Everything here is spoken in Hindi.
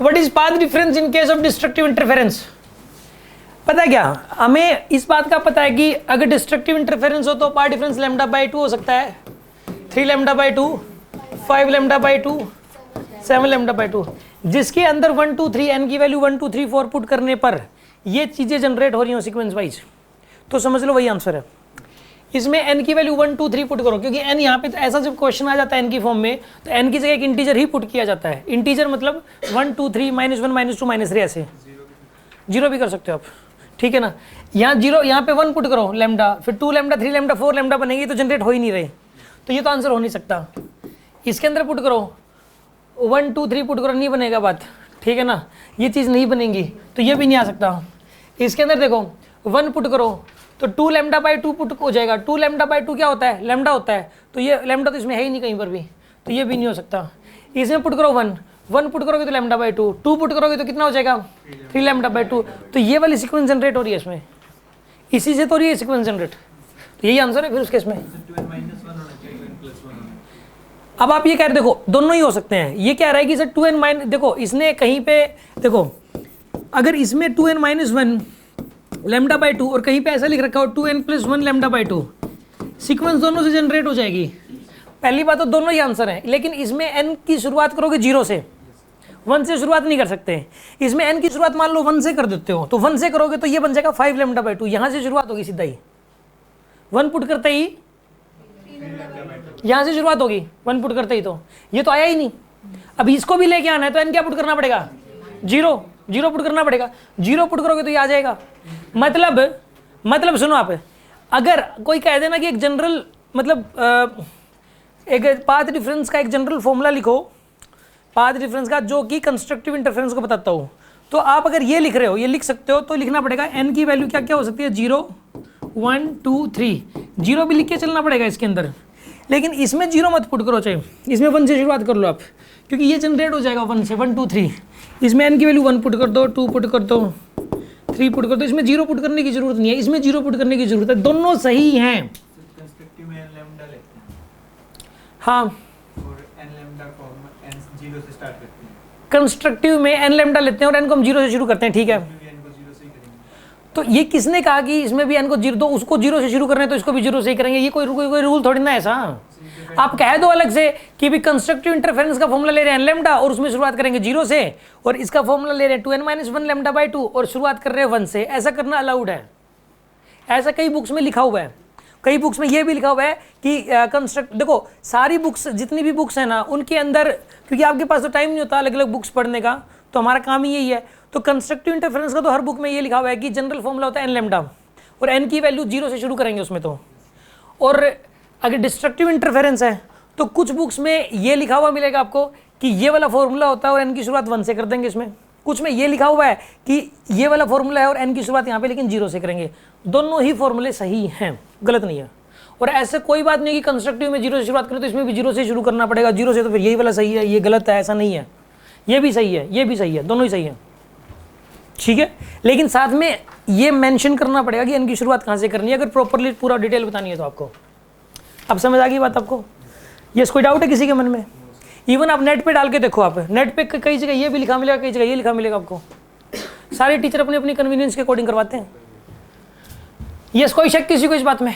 What is path difference in case of destructive interference? पता है क्या, हमें इस बात का पता है कि अगर डिस्ट्रक्टिव इंटरफेरेंस हो तो पाथ डिफरेंस लैम्डा बाई 2 हो सकता है, 3 lambda by 2, 5 lambda by 2, 7 lambda by 2, जिसके अंदर 1 2 3 n की वैल्यू 1 2 3 4 पुट करने पर ये चीजें जनरेट हो रही हो सीक्वेंस वाइज, तो समझ लो वही आंसर है। इसमें n की वैल्यू 1 2 3 पुट करो, क्योंकि n यहाँ पे तो ऐसा जब क्वेश्चन आ जाता है n की फॉर्म में, तो n की जगह एक इंटीजर ही पुट किया जाता है। इंटीजर मतलब 1 2 3 -1 -2 -3 ऐसे, जीरो भी कर सकते हो आप, ठीक है ना। यहाँ जीरो, यहाँ पे 1 पुट करो लैम्डा, फिर 2 लैम्डा 3 लैम्डा 4 लैम्डा बनेगी, तो जनरेट हो ही नहीं रहे, तो ये तो आंसर हो नहीं सकता। इसके अंदर पुट करो 1 2 3 पुट करो, नहीं बनेगा बात, ठीक है ना, ये चीज़ नहीं बनेगी, तो ये भी नहीं आ सकता। इसके अंदर देखो 1 पुट करो तो 2 लैम्डा बाई 2 पुट हो जाएगा, 2 लैम्डा बाई 2 क्या होता है, लैम्डा होता है, तो ये लैम्डा तो इसमें है ही नहीं कहीं पर भी, तो ये भी नहीं हो सकता। इसमें पुट करो 1 पुट करोगे तो लैम्डा बाई 2, 2 पुट करोगे तो कितना हो जाएगा 3 लैम्डा बाई 2, तो ये वाली सीक्वेंस जनरेट हो रही है इसमें, इसी से तो रही है सीक्वेंस जनरेट, तो यही आंसर है फिर उसके इसमें। अब आप ये कह रहे, देखो दोनों ही हो सकते हैं, ये कह रहा है कि सर 2n माइनस, देखो इसने कहीं पे, देखो अगर इसमें 2n माइनस 1 लैम्डा बाई 2 और कहीं पे ऐसा लिख रखा हो 2n plus 1 lambda by 2, sequence दोनों से जनरेट हो जाएगी। पहली बात तो दोनों ही आंसर हैं, लेकिन इसमें n की शुरुआत करोगे 0 से, 1 से शुरुआत नहीं कर सकते। इसमें n की शुरुआत मान लो 1 से कर देते हो, तो 1 से करोगे तो ये बन जाएगा 5 लैम्डा बाई 2, यहाँ से शुरुआत होगी सीधा ही, 1 पुट करते ही यहाँ से शुरुआत होगी, 1 पुट करते ही, तो ये तो आया ही नहीं। अब इसको भी लेके आना है तो n क्या पुट करना पड़ेगा, 0 पुट करना पड़ेगा, 0 पुट करोगे तो ये आ जाएगा। मतलब सुनो आप, अगर कोई कह देना कि एक जनरल, मतलब एक पाथ डिफरेंस का एक जनरल फॉर्मूला लिखो, पाथ डिफरेंस का, जो कि कंस्ट्रक्टिव इंटरफेरेंस को बताता हो, तो आप अगर ये लिख रहे हो, ये लिख सकते हो, तो लिखना पड़ेगा n की वैल्यू क्या क्या हो सकती है, 0 1 2 3, 0 भी लिख के चलना पड़ेगा इसके अंदर। लेकिन इसमें 0 मत पुट करो, चाहे इसमें 1 से शुरुआत कर लो आप, क्योंकि ये जनरेट हो जाएगा 1 से, 1 2 3, इसमें n की वैल्यू 1 पुट कर दो, 2 पुट कर दो, 3 पुट कर दो, इसमें 0 पुट करने की जरूरत नहीं है, इसमें 0 पुट करने की जरूरत है, दोनों सही हैं। हाँ, कंस्ट्रक्टिव में n लैम्डा लेते हैं और n को हम 0 से शुरू करते हैं, ठीक है। तो ये किसने कहा कि इसमें भी n को 0, तो उसको 0 से शुरू करना है तो इसको भी 0 से ही करेंगे, ये कोई रूल थोड़ी ना ऐसा। आप कह दो अलग से कि भी कंस्ट्रक्टिव इंटरफेरेंस का फॉर्मूला ले रहे हैं n लैम्डा और उसमें शुरुआत करेंगे 0 से, और इसका फॉर्मूला ले रहे हैं 2n माइनस 1 लैम्डा बाई 2 और शुरुआत कर रहे हैं 1 से, ऐसा करना अलाउड है। ऐसा कई बुक्स में लिखा हुआ है, कई बुक्स में ये भी लिखा हुआ है कि कंस्ट्रक्ट, देखो सारी बुक्स, जितनी भी बुक्स है ना, उनके अंदर, क्योंकि आपके पास तो टाइम नहीं होता अलग अलग बुक्स पढ़ने का, तो हमारा काम ही यही है, तो कंस्ट्रक्टिव इंटरफेरेंस का तो हर बुक में ये लिखा हुआ है कि जनरल फॉर्मूला होता है n लैम्डा, और n की वैल्यू 0 से शुरू करेंगे उसमें तो। और अगर डिस्ट्रक्टिव इंटरफेरेंस है तो कुछ बुक्स में ये लिखा हुआ मिलेगा आपको कि ये वाला फॉर्मूला होता है और n की शुरुआत 1 से कर देंगे इसमें, कुछ में ये लिखा हुआ है कि ये वाला फॉर्मूला है और n की शुरुआत यहाँ पे लेकिन 0 से करेंगे। दोनों ही फॉर्मूले सही हैं, गलत नहीं है। और ऐसे कोई बात नहीं कि कंस्ट्रक्टिव में 0 से शुरुआत करें तो इसमें भी 0 से शुरू करना पड़ेगा, 0 से तो फिर यही वाला सही है, ये गलत है, ऐसा नहीं है, ये भी सही है, ये भी सही है, दोनों ही सही है, ठीक है। लेकिन साथ में ये मेंशन करना पड़ेगा कि n की शुरुआत कहाँ से करनी है, अगर प्रॉपरली पूरा डिटेल बतानी है तो आपको। अब समझ आ गई बात आपको? ये कोई डाउट है किसी के मन में? इवन आप नेट पे डाल के देखो, आप नेट पे कई जगह ये भी लिखा मिलेगा, कई जगह ये लिखा मिलेगा आपको। सारे टीचर अपनी अपनी कन्वीनियंस के अकॉर्डिंग करवाते हैं। यस, कोई शक किसी को इस बात में?